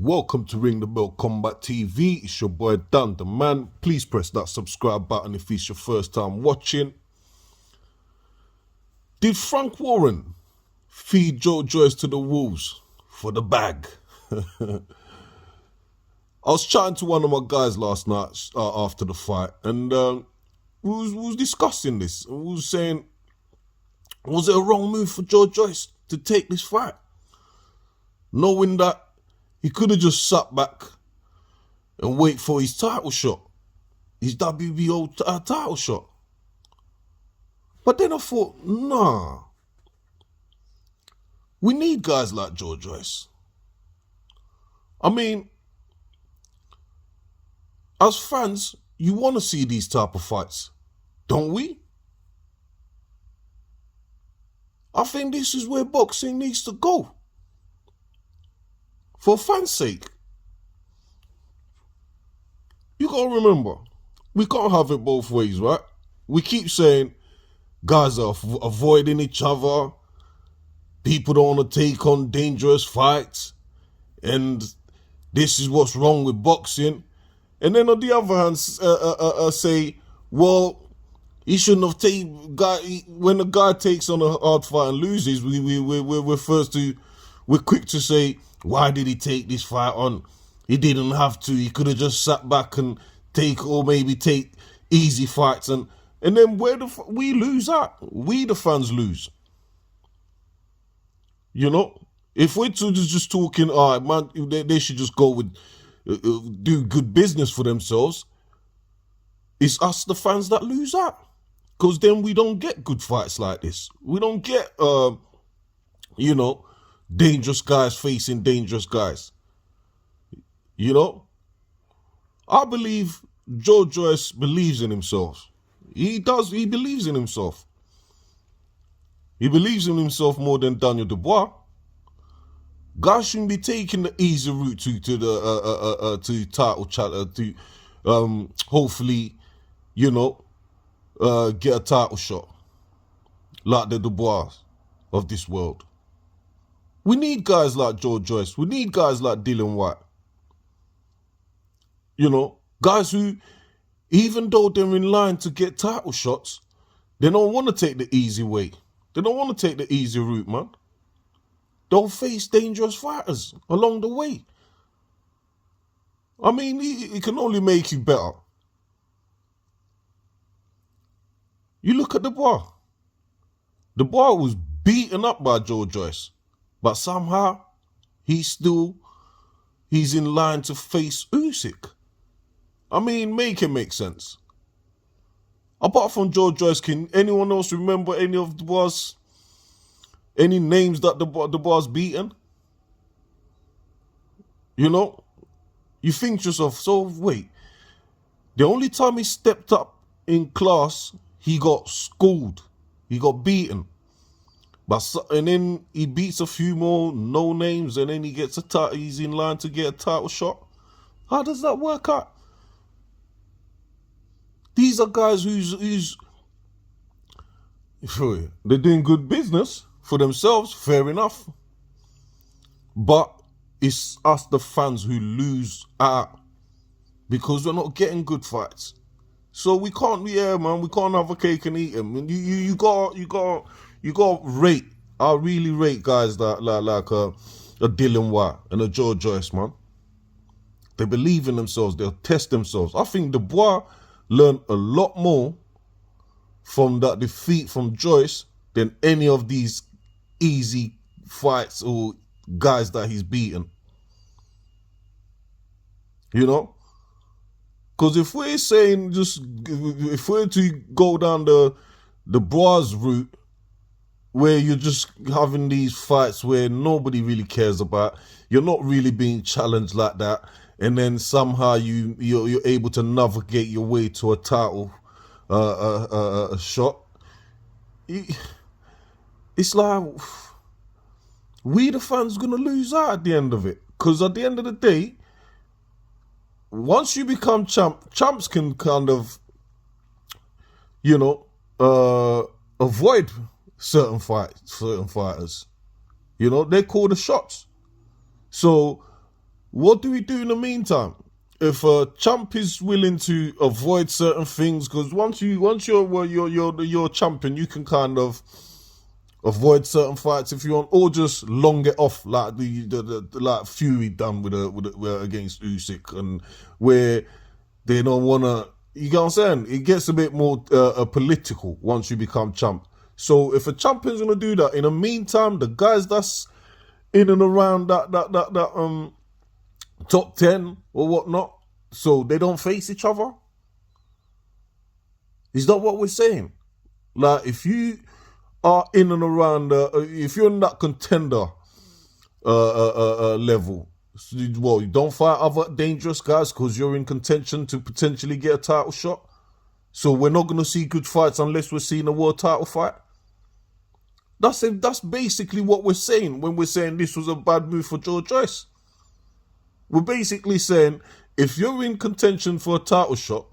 Welcome to Ring the Bell Combat TV. It's your boy Dan the Man. Please press that subscribe button if it's your first time watching. Did Frank Warren feed Joyce to the wolves for the bag? I was chatting to one of my guys last night after the fight, and we was discussing this. We was saying, was it a wrong move for Joyce to take this fight, knowing that he could have just sat back and wait for his title shot, his WBO title shot? But then I thought, nah, we need guys like Joyce. I mean, as fans, you want to see these type of fights, don't we? I think this is where boxing needs to go. For fans' sake. You gotta remember, we can't have it both ways, right? We keep saying guys are avoiding each other, people don't want to take on dangerous fights, and this is what's wrong with boxing. And then on the other hand, say, well, he shouldn't have taken when a guy takes on a hard fight and loses. We're quick to say, why did he take this fight on? He didn't have to. He could have just sat back and take easy fights, and then we lose at? We the fans lose. You know, if we're just talking, all right, man, they should just go with do good business for themselves. It's us, the fans, that lose out, because then we don't get good fights like this. We don't get, dangerous guys facing dangerous guys. You know, I believe Joyce believes in himself. He does. He believes in himself. He believes in himself more than Daniel Dubois. Guys shouldn't be taking the easy route to title chat to hopefully, get a title shot like the Dubois of this world. We need guys like Joyce. We need guys like Dillian Whyte. Guys who, even though they're in line to get title shots, they don't want to take the easy way. They don't want to take the easy route, man. They'll face dangerous fighters along the way. I mean, it can only make you better. You look at Dubois. Dubois was beaten up by Joyce, but somehow he's in line to face Usyk. I mean, make it make sense. Apart from Joyce, can anyone else remember any of Dubois, any names that Dubois beaten? You think to yourself, so wait, the only time he stepped up in class, he got schooled, he got beaten. And then he beats a few more no names, and then he's in line to get a title shot. How does that work out? These are guys who's they're doing good business for themselves, fair enough. But it's us, the fans, who lose out because we're not getting good fights. So we can't, we can't have a cake and eat them. You got rate. I really rate guys that like a Dillian Whyte and a Joyce, man. They believe in themselves. They'll test themselves. I think Dubois learned a lot more from that defeat from Joyce than any of these easy fights or guys that he's beaten. Because if we're saying if we're to go down the Bois route, where you're just having these fights where nobody really cares about, you're not really being challenged like that, and then somehow you're able to navigate your way to a title shot. It's like we the fans gonna lose out at the end of it, because at the end of the day, once you become champs can kind of avoid certain fighters. They call the shots. So What do we do in the meantime? If a champ is willing to avoid certain things, because once you're well, you're a champion, you can kind of avoid certain fights if you want, or just long it off like the like Fury done with against Usyk, and where they don't wanna. You get what I'm saying? It gets a bit more political once you become champ. So if a champion's gonna do that, in the meantime, the guys that's in and around that top 10 or whatnot, so they don't face each other. Is that what we're saying? Like, if you are in and around, if you're in that contender level, well, you don't fight other dangerous guys because you're in contention to potentially get a title shot. So we're not going to see good fights unless we're seeing a world title fight. That's basically what we're saying when we're saying this was a bad move for Joyce. We're basically saying if you're in contention for a title shot,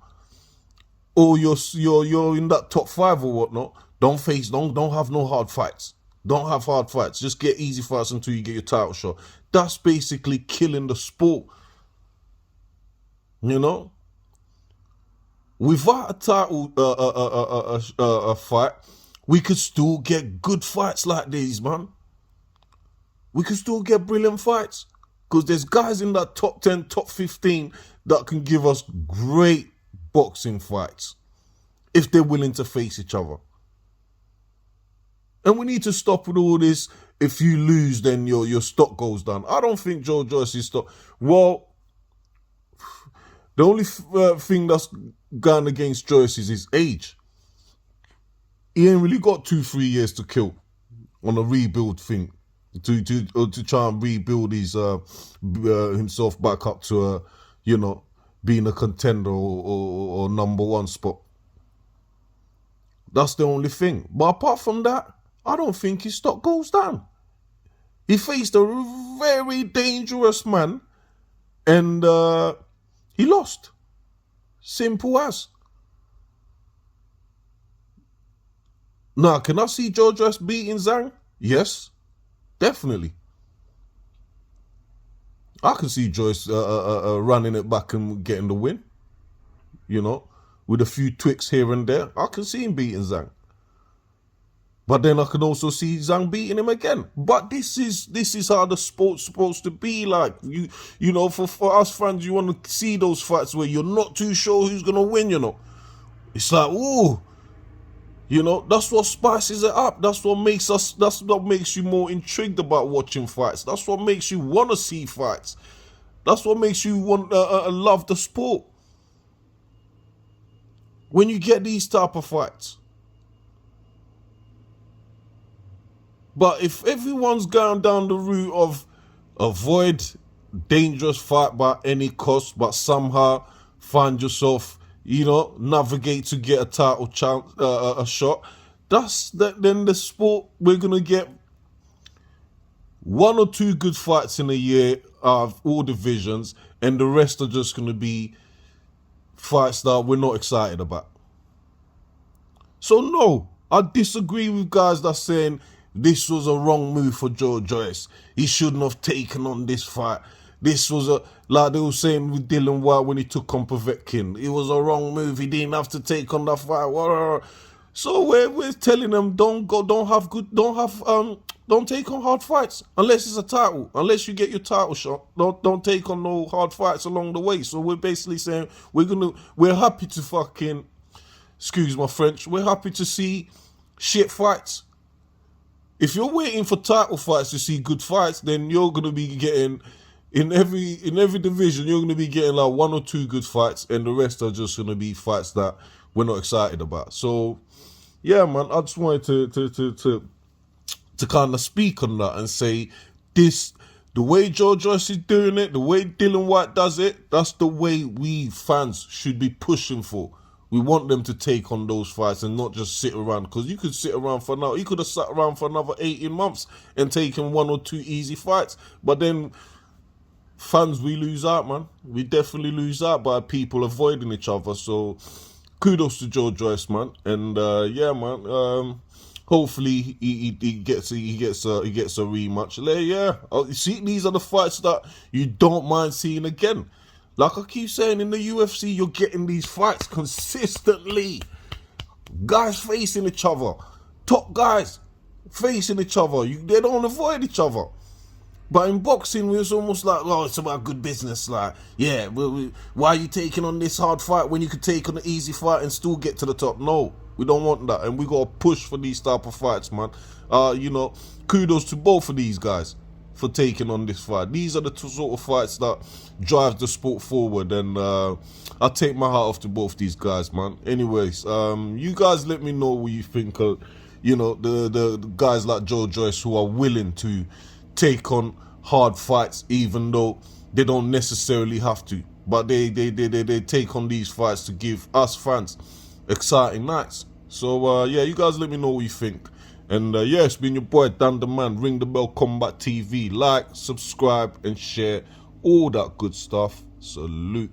or you're in that top 5 or whatnot, don't have no hard fights. Don't have hard fights. Just get easy fights until you get your title shot. That's basically killing the sport. You know, without a title fight, we could still get good fights like these, man. We could still get brilliant fights because there's guys in that top 10, top 15 that can give us great boxing fights if they're willing to face each other. And we need to stop with all this. If you lose, then your stock goes down. I don't think Joyce's stock. Well, the only thing that's gone against Joyce is his age. He ain't really got 2-3 years to kill on a rebuild thing to try and rebuild his himself back up to being a contender or number one spot. That's the only thing. But apart from that, I don't think his stock goes down. He faced a very dangerous man and he lost. Simple as. Now, can I see Joyce beating Zhang? Yes, definitely. I can see Joyce running it back and getting the win. With a few tweaks here and there. I can see him beating Zhang. But then I can also see Zhang beating him again. But this is how the sport's supposed to be like. For us fans, you want to see those fights where you're not too sure who's gonna win, It's like, ooh. That's what spices it up. That's what makes you more intrigued about watching fights. That's what makes you want to see fights. That's what makes you want love the sport. When you get these type of fights. But if everyone's going down the route of avoid dangerous fight by any cost, but somehow find yourself, navigate to get a title chance, a shot, then the sport, we're going to get 1 or 2 good fights in a year of all divisions, and the rest are just going to be fights that we're not excited about. So no, I disagree with guys that saying this was a wrong move for Joyce. He shouldn't have taken on this fight. This was like they were saying with Dylan White when he took on Povetkin. It was a wrong move. He didn't have to take on that fight. So we're telling them don't take on hard fights unless it's a title. Unless you get your title shot, don't take on no hard fights along the way. So we're basically saying we're happy to fucking, excuse my French, we're happy to see shit fights. If you're waiting for title fights to see good fights, then you're gonna be getting in every division. You're gonna be getting like 1 or 2 good fights, and the rest are just gonna be fights that we're not excited about. So, yeah, man, I just wanted to kind of speak on that and say this: the way Joyce is doing it, the way Dylan White does it, that's the way we fans should be pushing for. We want them to take on those fights and not just sit around. Because you could sit around for now. You could have sat around for another 18 months and taken 1 or 2 easy fights. But then, fans, we lose out, man. We definitely lose out by people avoiding each other. So, kudos to Joyce, man. And, yeah, man. Hopefully he gets a rematch. Yeah, you see, these are the fights that you don't mind seeing again. Like I keep saying, in the UFC, you're getting these fights consistently. Guys facing each other, top guys facing each other. They don't avoid each other. But in boxing, it's almost like, oh, it's about good business. Like, yeah, why are you taking on this hard fight when you could take on an easy fight and still get to the top? No, we don't want that, and we got to push for these type of fights, man. Kudos to both of these guys for taking on this fight. These are the two sort of fights that drive the sport forward, and I take my hat off to both these guys, man. Anyways, you guys let me know what you think of, the guys like Joyce who are willing to take on hard fights, even though they don't necessarily have to, but they take on these fights to give us fans exciting nights. So yeah, you guys let me know what you think. And yeah, it's been your boy Dan the Man. Ring the bell, Combat TV. Like, subscribe, and share all that good stuff. Salute.